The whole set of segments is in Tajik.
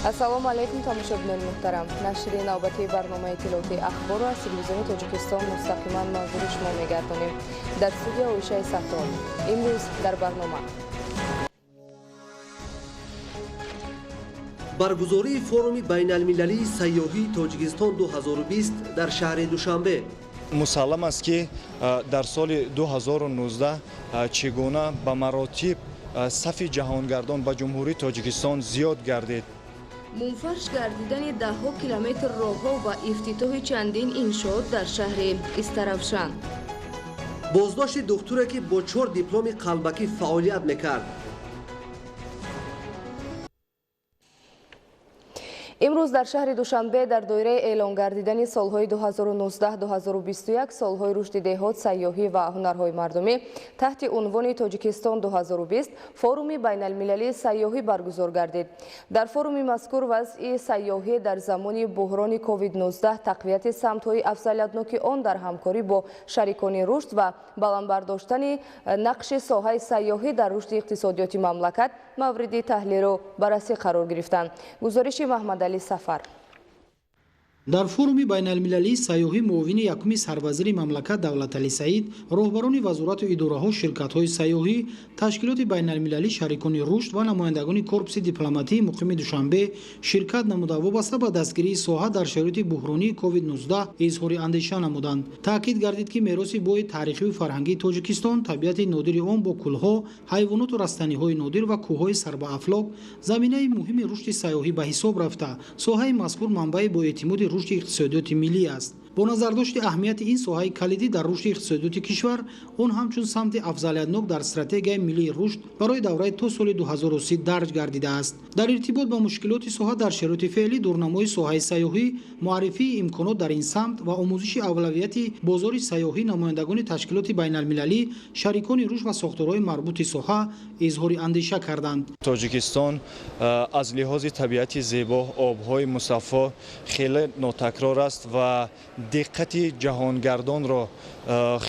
Ассалому алейкум тамошобинон муҳтарам. Нашри навбати барномаи тиловати ахбор аз телевизиони Тоҷикистон мустақиман манзури шумо мегардонем. Дар студия Оишаи Саттор. Имрӯз дар барнома баргузории форуми байналмилалии сайёҳии Тоҷикистон 2020 дар шаҳри Душанбе. мусаллам аст ки дар соли 2019 чӣ гуна ба маротиб сафи ҷаҳонгардон ба ҷумҳурии Тоҷикистон зиёд гардид. мунфарш гардидани даҳҳо километр роҳҳо ва ифтитоҳи чандин иншоот дар шаҳри Истаравшан. боздошти духтуре ки бо 4 дипломи қалбакӣ фаъолият мекард. имрӯз дар шаҳри Душанбе дар доираи эълон гардидани солҳои 2019-2021 солҳои рушди деҳот, сайёҳӣ ва ҳунарҳои мардумӣ таҳти унвони Тоҷикистон 2020 форуми байналмилалии сайёҳӣ баргузор гардид. Дар форуми мазкур вазъи сайёҳӣ дар замони буҳрони COVID-19, тақвияти самтҳои афзалиятноки он дар ҳамкорӣ бо шарикони рушд ва баландбардоштани нақши соҳаи сайёҳӣ дар рушди иқтисодиёти мамлакат мавриди таҳлилу баррасӣ қарор гирифтанд. гузориши Маҳмад Али Сафар. дар форуми байналмилалии сайёҳӣ муовини якуми сарвазири мамлакат Давлатали Саид, роҳбарони вазорату идораҳо, ширкатҳои сайёҳӣ, ташкилоти байналмилалӣ, шарикони рушд ва намояндагони корпуси дипломатии муқими Душанбе ширкат намуда вобаста ба дастгирии соҳа дар шароити буҳронии COVID-19 изҳори андеша намуданд. таъкид гардид ки мероси бои таърихиву фарҳангии Тоҷикистон, табиати нодири он бо кӯлҳо, ҳайвоноту растаниҳои нодир ва кӯҳҳои сарбаафлок заминаи муҳими рушди сайёҳӣ ба ҳисоб рафта, соҳаи мазкур манбаи боэътимоди рушди иқтисодиёти миллӣ аст. бо назардошти аҳамияти ин соҳаи калидӣ дар рушди иқтисодиёти кишвар, он ҳамчун самти афзалиятнок дар стратегияи миллии рушд барои давраи то соли 2030 дарҷ гардидааст. дар иртибот ба мушкилоти соҳа дар шароити феълӣ, дурнамои соҳаи сайёҳӣ, муаррифии имконот дар ин самт ва омӯзиши авлавияти бозори сайёҳӣ, намояндагони ташкилоти байналмилалӣ, шарикони рушд ва сохторҳои марбути соҳа изҳори андеша карданд. Тоҷикистон аз лиҳози табиати зебо, обҳои мусаффо хеле нотакрор аст ва диққати ҷаҳонгардонро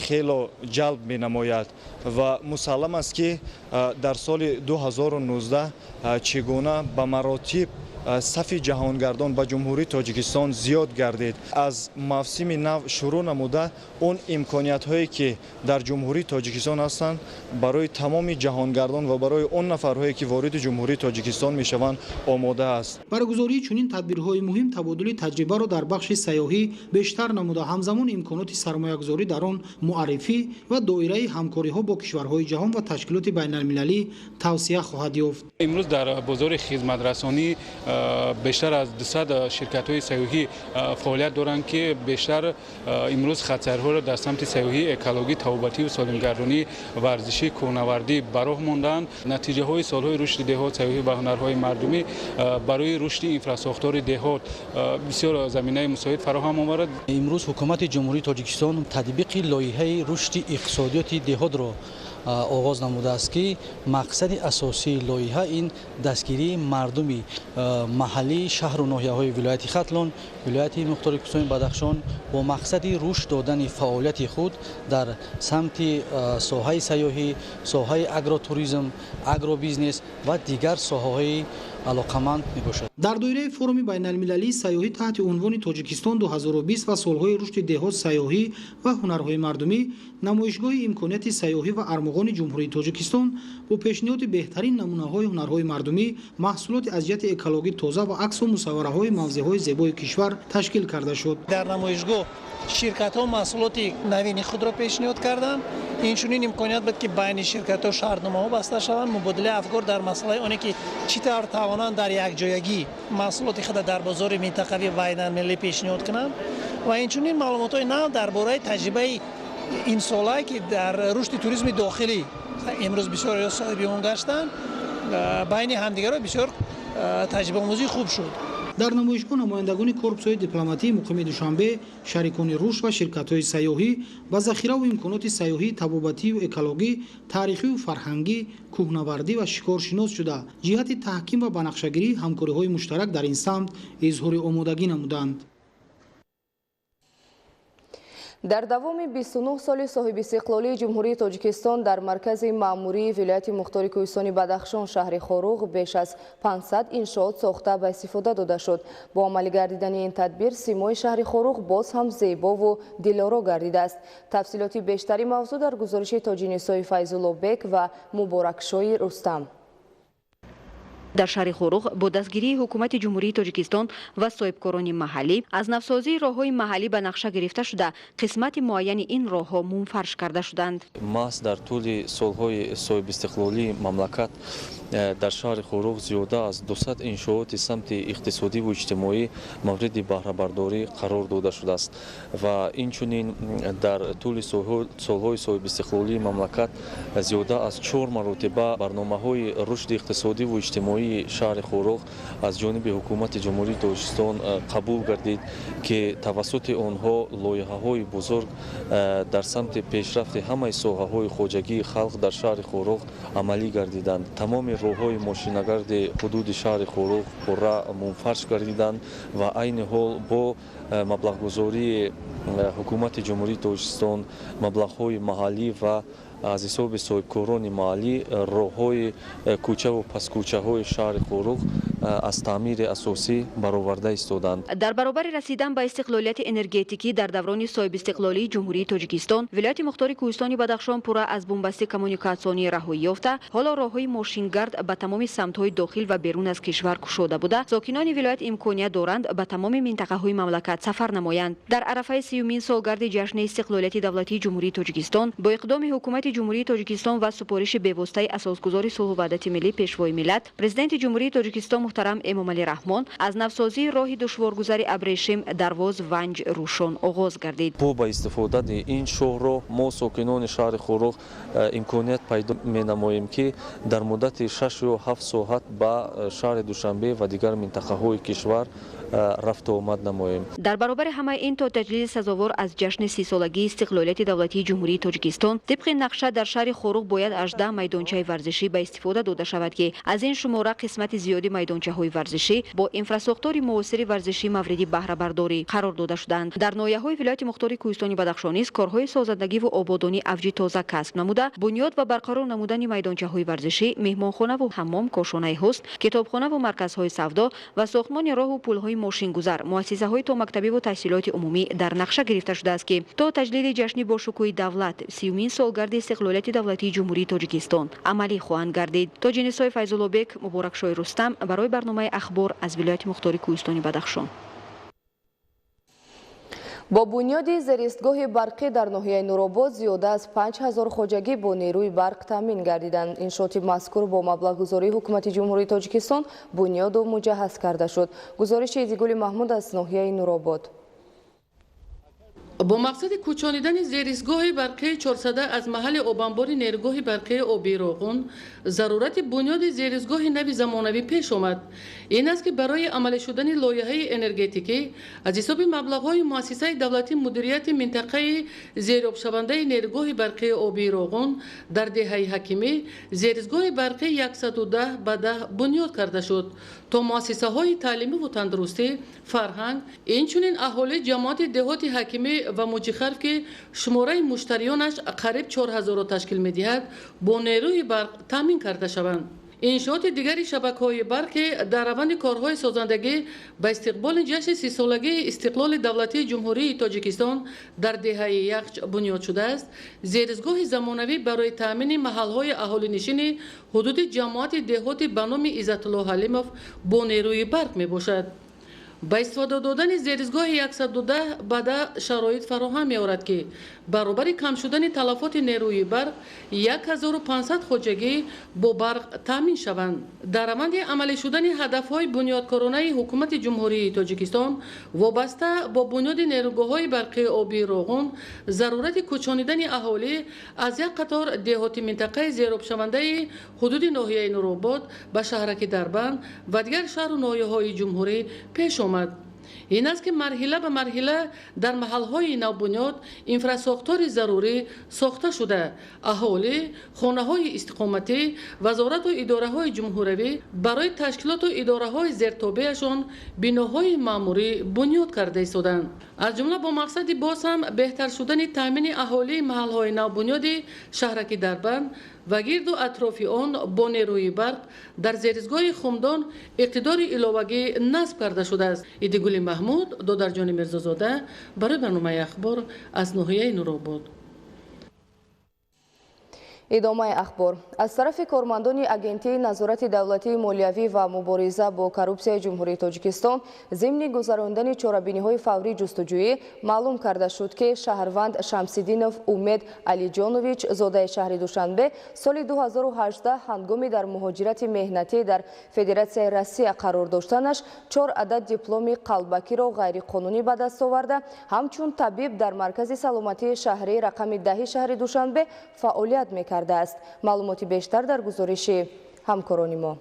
хело ҷалб менамояд ва мусаллам аст ки дар соли 2019 чӣ гуна ба маротиб сафи ҷаҳонгардон ба ҷумҳурии Тоҷикистон зиёд гардид. аз мавсими нав шурӯъ намуда он имкониятҳое ки дар ҷумҳурии Тоҷикистон ҳастанд барои тамоми ҷаҳонгардон ва барои он нафарҳое ки вориди ҷумҳурии Тоҷикистон мешаванд омода аст. баргузории чунин тадбирҳои муҳим табодули таҷрибаро дар бахши сайёҳӣ бештар намуда, ҳамзамон имконоти сармоягузорӣ дар он муаррифӣ ва доираи ҳамкориҳо бо кишварҳои ҷаҳон ва ташкилоти байналмилалӣ тавсия хоҳад ёфт. имрӯз дар бозори хизматрасонӣ бештар аз 200 ширкатҳои сайёҳӣ фаъолият доранд ки бештар имрӯз хатсайрҳоро дар самти сайёҳӣ, экологӣ, табобативу солимгардонӣ, варзишӣ, кӯҳнавардӣ ба роҳ монданд. натиҷаҳои солҳои рушди деҳот, сайёҳӣ ва ҳунарҳои мардумӣ барои рушди инфраструктураи деҳот бисёр заминаи мусоид фароҳам оварад. имрӯз ҳукумати ҷумҳурии Тоҷикистон татбиқи лоиҳаи рушди иқтисодиёти деҳотро оғоз намудааст ки мақсади асосии лоиҳа ин дастгирии мардуми маҳаллии шаҳру ноҳияҳои вилояти Хатлон, вилояти Ахбори Точикистон Бадахшон бо мақсади рушд додани фаъолияти худ дар самти соҳаи сайёҳӣ, соҳаи агротуризм, агробизнес ва дигар соҳаҳои алоқаманд мебошад. дар доираи форуми байналмилалии сайёҳӣ таҳти унвони Тоҷикистон 2020 ва солҳои рушди деҳот, сайёҳӣ ва ҳунарҳои мардумӣ, намоишгоҳи имконияти сайёҳӣ ва армоғони ҷумҳурии Тоҷикистон бо пешниҳоди беҳтарин намунаҳои ҳунарҳои мардумӣ, маҳсулоти аз ҷиҳати экологӣ тоза ва аксу мусаввараҳои мавзеъҳои зебои кишвар ташкил карда шуд. дар намоишгоҳ ширкатҳо маҳсулоти навини худро пешниҳод карданд. инчунин имконият буд ки байни ширкатҳо шаҳрномаҳо баста шаванд, мубодилаи афкор дар масъалаи оне ки чӣ тавр тавонанд дар якҷоягӣ маҳсулоти худро дар бозори минтақавӣ байналмилалӣ пешниҳод кунанд ва инчунин маълумотҳои нав дар бораи таҷрибаи имсолае ки дар рушди туризми дохилӣ имрӯз бисёриҳо соҳиби он гаштанд, байни ҳамдигаро бисёр таҷрибаомӯзии хуб шуд. дар намоишгоҳ намояндагони корпусҳои дипломатии муқими Душанбе, шарикони рушд ва ширкатҳои сайёҳӣ ба захираву имконоти сайёҳӣ, табобативу экологӣ, таърихиву фарҳангӣ, кӯҳнавардӣ ва шикоршинос шуда ҷиҳати таҳким ва банақшагирӣ ҳамкориҳои муштарак дар ин самт изҳори омодагӣ намуданд. дар давоми 29 соли соҳиби истиқлолии ҷумҳурии Тоҷикистон дар маркази маъмурии вилояти мухтори Кӯҳистони Бадахшон шаҳри Хоруғ беш аз 500 иншоот сохта ба истифода дода шуд. Бо амалӣ гардидани ин тадбир симои шаҳри Хоруғ боз ҳам зебову дилоро гардидааст. Тафсилоти бештари мавзӯъ дар гузориши тоҷинисои Файзуллобек ва Муборакшои Рустам. дар шаҳри Хоруғ бо дастгирии ҳукумати ҷумҳурии Тоҷикистон ва соҳибкорони маҳаллӣ аз навсозии роҳҳои маҳаллӣ ба нақша гирифта шуда қисмати муайяни ин роҳҳо мунфарш карда шуданд. маҳз дар тӯли солҳои соҳибистиқлолии мамлакат дар шаҳри Хоруғ зиёда аз 200 иншооти самти иқтисодиву иҷтимоӣ мавриди баҳрабардорӣ қарор дода шудааст ва инчунин дар тӯли солҳои соҳибистиқлолии мамлакат зиёда аз 4 маротиба барномаҳои рушди иқтисодиву иҷтимоии шаҳри Хоруғ аз ҷониби ҳукумати ҷумҳурии Тоҷикистон қабул гардид ки тавассути онҳо лоиҳаҳои бузург дар самти пешрафти ҳамаи соҳаҳои хоҷагии халқ дар шаҳри Хоруғ амалӣ гардиданд. Тамоми роҳҳои мошинагарди ҳудуди шаҳри Хоруғ пурра мунфарш гардиданд ва айни ҳол бо маблағгузории ҳукумати ҷумҳурии Тоҷикистон маблағҳои маҳаллӣ ва аз ҳисоби соҳибкорони маҳаллӣ роҳҳои кӯчаву паскӯчаҳои шаҳри Хоруғ аз таъмири асосӣ бароварда истоданд. дар баробари расидан ба истиқлолияти энергетикӣ дар даврони соҳибистиқлолии ҷумҳурии Тоҷикистон вилояти мухтори Кӯҳистони Бадахшон пурра аз бумбасти коммуникатсионӣ раҳоӣ ёфта ҳоло роҳҳои мошингард ба тамоми самтҳои дохил ва берун аз кишвар кушода буда сокинони вилоят имконият доранд ба тамоми минтақаҳои мамлакат сафар намоянд. дар арафаи 30-умин солгарди ҷашни истиқлолияти давлатии ҷумҳурии Тоҷикистон бо иқдоми ҳукумати ҷумҳурии Тоҷикистон ва супориши бевоситаи асосгузори сулҳу ваҳдати миллӣ пешвои миллат президенти ҷумҳурии Тоҷикистон муҳтарам Эмомалӣ Раҳмон аз навсозии роҳи душворгузари Абрешим Дарвоз Ванҷ Рӯшон оғоз гардид. бо ба истифодаи ин шоҳро мо сокинони шаҳри Хоруғ имконият пайдо менамоем ки дар муддати 6 ё 7 соат ба шаҳри Душанбе ва дигар минтақаҳои кишвар рафту омад намоем. дар баробари ҳамаи ин то таҷлили сазовор аз ҷашни 30-солагии истиқлолияти давлатии ҷумҳурии Тоҷикистон тибқи нақша дар шаҳри Хоруғ бояд 18 майдончаи варзишӣ ба истифода дода шавад ки аз ин шумора қисмати зиёди майдончаҳои варзишӣ бо инфрасохтори муосири варзишӣ мавриди баҳрабардорӣ қарор дода шуданд. дар ноҳияҳои вилояти мухтори Кӯҳистони Бадахшон низ корҳои созандагиву ободонӣ авҷи тоза касб намуда бунёд ва барқарор намудани майдончаҳои варзишӣ, меҳмонхонаву ҳаммом, кошонаи ҳусн, китобхонаву марказҳои савдо ва сохтмони роҳу пулҳои мошингузар, муассисаҳои томактабиву таҳсилоти умумӣ дар нақша гирифта шудааст ки то таҷлили ҷашни бошукӯҳи давлат 30-умин солгарди истиқлолияти давлатии ҷумҳурии Тоҷикистон амалӣ хоҳанд гардид. Тоҷинисои Файзуллобек, Муборакшои Рустам барои барномаи Ахбор аз вилояти мухтори Кӯҳистони Бадахшон. бо бунёди зеристгоҳи барқӣ дар ноҳияи Нуробод зиёда аз 5000 хоҷагӣ бо нерӯи барқ таъмин гардиданд. Иншооти мазкур бо маблағгузории ҳукумати ҷумҳурии Тоҷикистон бунёду муҷаҳҳаз карда шуд. гузориши Идигули Маҳмуд аз ноҳияи Нуробод. бо мақсади кӯчонидани зеристгоҳи барқии 400 аз маҳалли обанбори нерӯгоҳи барқии оби Роғун зарурати бунёди зеристгоҳи нави замонавӣ пеш омад. ин аст ки барои амалӣ шудани лоиҳаи энергетикӣ аз ҳисоби маблағҳои муассисаи давлати мудирияти минтақаи зеробшавандаи нерӯгоҳи барқии оби Роғун дар деҳаи ҳакимӣ зеристгоҳи барқии 110 ба 10 бунёд карда шуд то муассисаҳои таълимиву тандурустӣ, фарҳанг, инчунин аҳолии ҷамоати деҳоти ҳакимӣ ва муҷихарф ки шумораи муштарионаш қариб 4000 ташкил медиҳад бо нерӯи барқ таъмин карда шаванд. иншооти дигари шабакаҳои барқи дар раванди корҳои созандагӣ ба истиқболи ҷашни 30-солагии истиқлоли давлатии ҷумҳурии Тоҷикистон дар деҳаи Яхч бунёд шудааст. Зеристгоҳи замонавӣ барои таъмини маҳалҳои аҳолинишини ҳудуди ҷамоати деҳоти ба номи Иззатулло Ҳалимов бо нерӯи барқ мебошад. با استفاده دادن زیرزگاه 110 بعد شرایط فراهم می‌آورد که برابر کم شدن تلفات نیروی برق 1500 خودجگی با برق تامین شوند. در روند عملی شدن هدف‌های بنیادکارانه حکومت جمهوری تاجیکستان وابسته با بنیاد نیروگاه‌های برقی آبی روغن ضرورت کوچانیدن اهالی از یک قطار دهاتی منطقه زیراب شونده حدود ناحیه نوروباد به شهرک دربند و دیگر شهر و ناحیه‌های جمهوری پیش آمد. این است که مرحله به مرحله در محل‌های نوبنیاد اینفراساختار ضروری ساخته شده. اهالی، خانه‌های استقامتی، وزارت و اداره‌های جمهوری برای تشکیلات و اداره‌های زیرتابعشان بناهای معموری بنیاد کرده ایستادند. از جمله با مقصد باز هم بهتر شدن تامین اهالی محل‌های نوبنیاد شهرک دربند و گرد و اطراف آن با نیروی برق در زیرزگاه خمدان اقتدار علاوه‌ای نصب کرده شده است. ایدگل محمود، دادرجان میرزازاده، برای برنامه اخبار از ناحیه نوروباد. ادامه اخبار از طرف کارمندان اگنتی نظارت دولتی مالیوی و مبارزه با کروپسیای جمهوری تاجیکستان ضمن گذراندن چاره‌بینی‌های فوری جستجویی معلوم کرده شد که شهروند شمس‌الدینов امید علیجانویچ زاده شهر دوشنبه سال 2018 هنگامی در مهاجرت مهنتی در فدراسیای روسیه قرار داشتنش 4 عدد دیپلم قلبکی را غیرقانونی به دست آورده همچون طبیب در مرکز سلامتی شهری رقم 10 شهر دوشنبه فعالیت می‌کرد است. معلوماتی بیشتر در گزارش همکاران ما.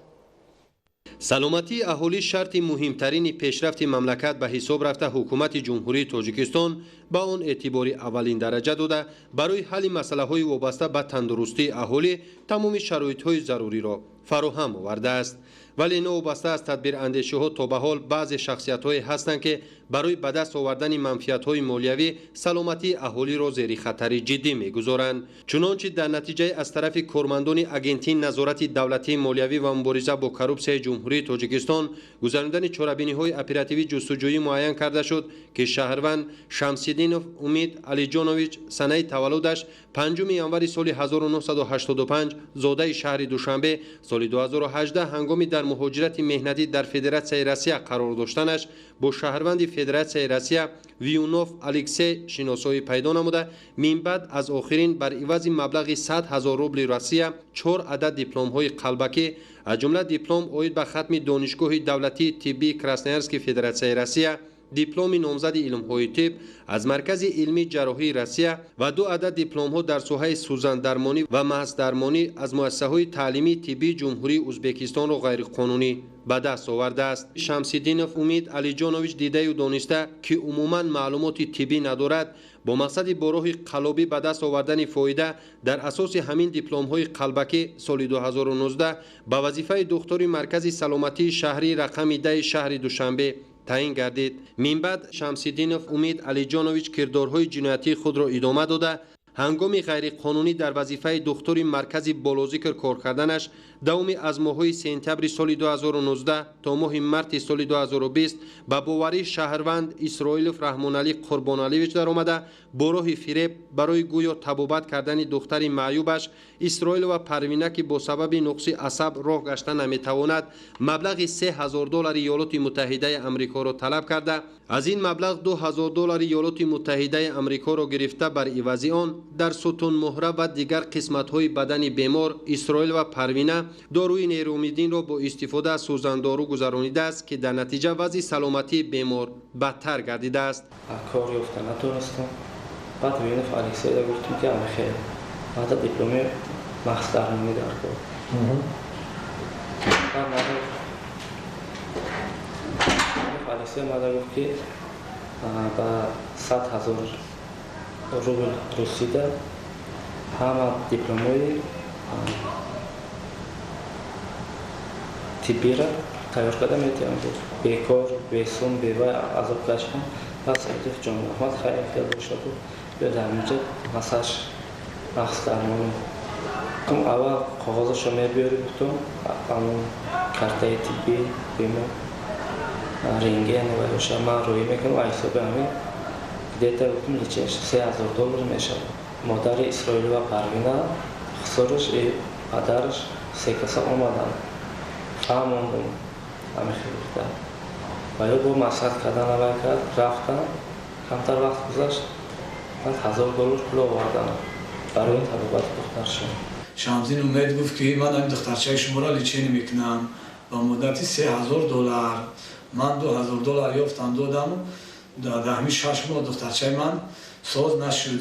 سلامتی اهالی شرط مهمترین پیشرفت مملکت به حساب رفته حکومت جمهوری تاجیکستان با آن اعتباری اولین درجه داده برای حل مسائل وابسته به تندرستی اهالی تمام شرایط‌های ضروری را فراهم آورده است. ولی نوابسته از تدبیر اندیشه ها تا به حال بعض شخصیت‌هایی هستند که برای به دست آوردن منفعت‌های مالیوی سلامتی اهالی را زیر خطر جدی می‌گذارند. چنانچه در نتیجه از طرف کارمندان اگنتی نظارت دولتی مالیوی و مبارزه با کروپسیای جمهوری تاجیکستان گذراندن چاره‌بینی‌های اپراتیوی جستجویی معین کرده شد که شهروند شمس‌الدینov امید علیجانویچ سنه تولدش 5 ینوری سال 1985 زاده شهر دوشنبه سال 2018 هنگامی در مهاجرت مهنتی در فدراسیای روسیه قرار داشتنش با شهروند فدراسیای روسیه ویونوف الکسی شناسایی پیدا نموده من بعد از آخرین بر عوض مبلغ 100,000 روبل روسیه 4 عدد دیپلم های قلبکی از جمله دیپلم اوید به ختم دانشگاه دولتی طبی کراسنایرسکی فدراسیای روسیه دیپلم نامزد علم‌های طب از مرکز علمی جراحی روسیه و 2 عدد دیپلم ها در ساحه سوزن درمانی و محض درمانی از مؤسسه‌های تعلیمی طبی جمهوری ازبکستان را غیرقانونی به دست آورده است. شمس‌الدینov امید علیجانویچ دیده و دانسته که عموما معلومات طبی ندارد با مقصد با راه قلابی به دست آوردن فایده در اساس همین دیپلم های قلبکی سال 2019 به وظیفه دکتر مرکز سلامتی شهری رقم 10 شهر دوشنبه تعیین گردید. من بعد شمس‌الدینov امید علیجانویچ کردارهای جنایتی خود را ادامه داده هنگامی غیرقانونی در وظیفه دکتر مرکز بالوذکر کار کردنش دومی از ماه‌های سپتامبر سال 2019 تا ماه مارس سال 2020 به باوری شهروند اسرائیلوف رحمانعلی قربانعلیویچ در آمده با راه فریب برای گویا تبابت کردن دختر معیوبش اسرائیل و پروینه که با سبب نقص عصب راه گشته نمیتواند مبلغ $3,000 ایالات متحده آمریکا را طلب کرده از این مبلغ $2,000 ایالات متحده آمریکا را گرفته بر عوض آن در ستون مهره و دیگر قسمت‌های بدن بیمار اسرائیل و پروینه داروی نیرومیدین را با استفاده از سوزندارو گذرانیده است که در نتیجه وضع سلامتی بیمار بدتر گردیده است. کار یافته نتونستم. بعد وینوف الکسی را گفتم که خیر بعد دیپلم محض درمانی در کار. بعد الکسی ما گفت که با 100,000 روبل رسیده همه دیپلم‌های طبی را تیار کرده میتونم بود بیکار بیسون بیوه عذاب کشم پس ادف جان احمد خیلی خیلی باشه بود یا در اینجا مساج مخص درمانی کم اول کاغذش رو میبیاری بودم همون کارتای طبی بیمار رنگین و باشه من روی میکنم و حساب همین دیتا بودم لیچش $3,000 میشه مادر اسرائیل و پروینه خسارش پدرش 3 کسا آمدن فهموندم همه خیلی بودن و یا با مصرف کردن اول کرد رفتن کمتر وقت گذاشت من $1,000 پول آوردن برای تبابت دخترشون. شمس‌الدین امید گفت که من این دخترچه شما را لیچین میکنم با مدتی $3,000 من $2,000 یافتم دادم در همین 6 ماه دخترچه من ساز نشد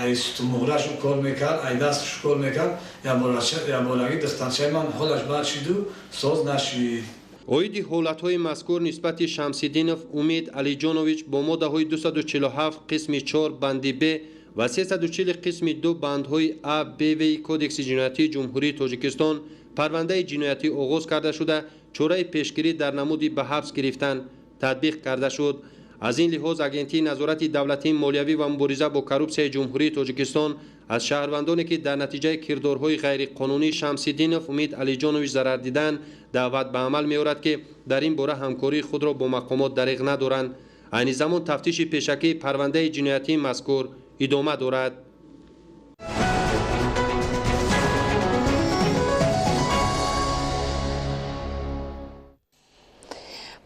ایست مهرش کار میکرد ای دستش کار میکرد یا بارگی دخترچه من حالش بد شد و ساز نشد. اویدی حالت‌های مذکور نسبت شمس‌الدینov امید علیجانویچ با ماده‌های 247 قسم 4 بند ب و 340 قسم 2 بندهای ا ب و کدکس جنایتی جمهوری تاجیکستان پرونده جنایتی آغاز کرده شده چاره پیشگیری در نمود به حبس گرفتن تطبیق کرده شد. از این لحاظ агентии назорати давлатии молиявӣ ва мубориза бо коррупсияи ҷумҳурии тоҷикистон аз шаҳрвандоне ки дар натиҷаи кирдорҳои ғайриқонунии Шамсиддинов, Умид Алиҷонович зарар диданд даъват ба амал меорад ки дар ин бора ҳамкории худро бо мақомот дариғ надоранд. айни замон тафтиши пешакии парвандаи ҷиноятии мазкур идома дорад.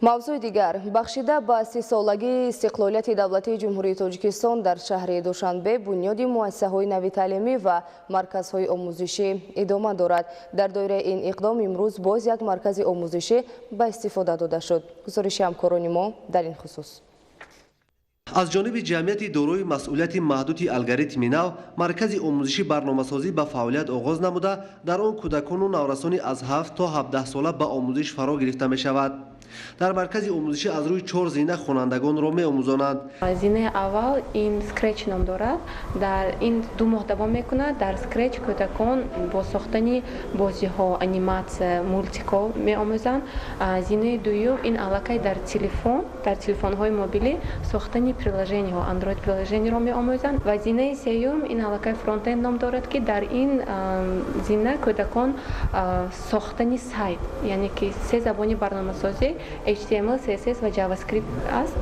мавзӯи дигар бахшида ба 30-солагии истиқлолияти давлатии ҷумҳурии Тоҷикистон дар шаҳри Душанбе бунёди муассисаҳои нави таълимӣ ва марказҳои омӯзишӣ идома дорад. Дар доираи ин иқдом имрӯз боз як маркази омӯзишӣ ба истифода дода шуд. гузориши ҳамкорони мо дар ин хусус. аз ҷониби ҷамъияти дорои масъулияти маҳдуди алгоритми нав маркази омӯзиши барномасозӣ ба фаъолият оғоз намуда дар он кӯдакону наврасони аз 7 то 17 сола ба омӯзиш фаро гирифта мешавад. дар маркази омӯзишӣ аз рӯи 4 зина хонандагонро меомӯзонанд. зинаи аввал ин скреч ном дорад. дар ин 2 моҳ давом мекунад. дар скреч кӯдакон бо сохтани бозиҳо, аниматсия, мультико меомӯзанд. зинаи дуюм ин аллакай дар телефонҳои мобилӣ сохтани приложениҳо, андроид приложениро меомӯзанд. ва зинаи сеюм ин аллакай фронтенд ном дорад ки дар ин зина кӯдакон сохтани сайт, яъне ки 3 забони барномасозӣ HTML, CSS ва JavaScript аст.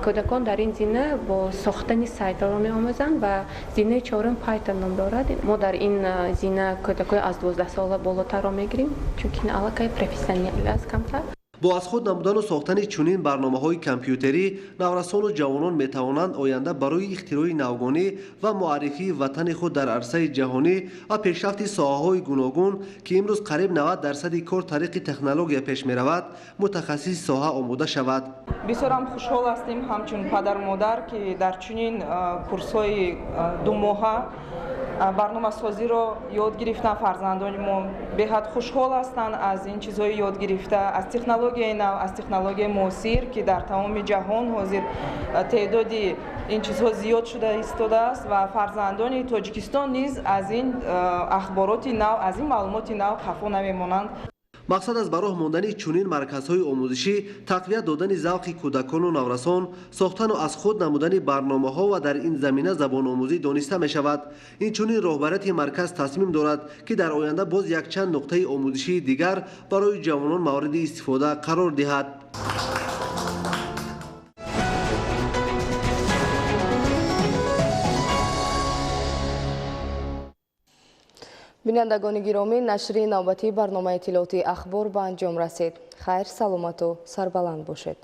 кӯдакон дар ин зина бо сохтани сайтро меомӯзанд ва зинаи чорум Python ном дорад. мо дар ин зина кӯдакои аз 12 сола болотарро мегирем, чунки ин аллакай профессионал аст камтар. бо аз худ намудану сохтани чунин барномаҳои компютерӣ наврасону ҷавонон метавонанд оянда барои ихтирои навгонӣ ва муаррифии ватани худ дар арсаи ҷаҳонӣ ва пешрафти соҳаҳои гуногун ки имрӯз қариб 90% кор тариқи технология пеш меравад мутахассиси соҳа омода шавад. бисёрам хушҳол ҳастем ҳамчун падару модар ки дар чунин курсҳои 2 моҳа барномасозиро ёд гирифтан. фарзандони мо беҳад хушҳол ҳастанд аз ин чизҳои ёд гирифта, аз технологияи нав, аз технологияи муосир ки дар тамоми ҷаҳон ҳозир теъдоди ин чизҳо зиёд шуда истодааст ва фарзандони Тоҷикистон низ аз ин ахбороти нав, аз ин маълумоти нав хафо намемонанд. мақсад аз ба роҳ мондани чунин марказҳои омӯзишӣ тақвият додани завқи кӯдакону наврасон, сохтану аз худ намудани барномаҳо ва дар ин замина забономӯзӣ дониста мешавад. инчунин роҳбарияти марказ тасмим дорад ки дар оянда боз якчанд нуқтаи омӯзишии дигар барои ҷавонон мавриди истифода қарор диҳад. бинандагони гиромӣ, нашри навбатии барномаи иттилооти ахбор ба анҷом расид. хайр, саломату сарбаланд бошед.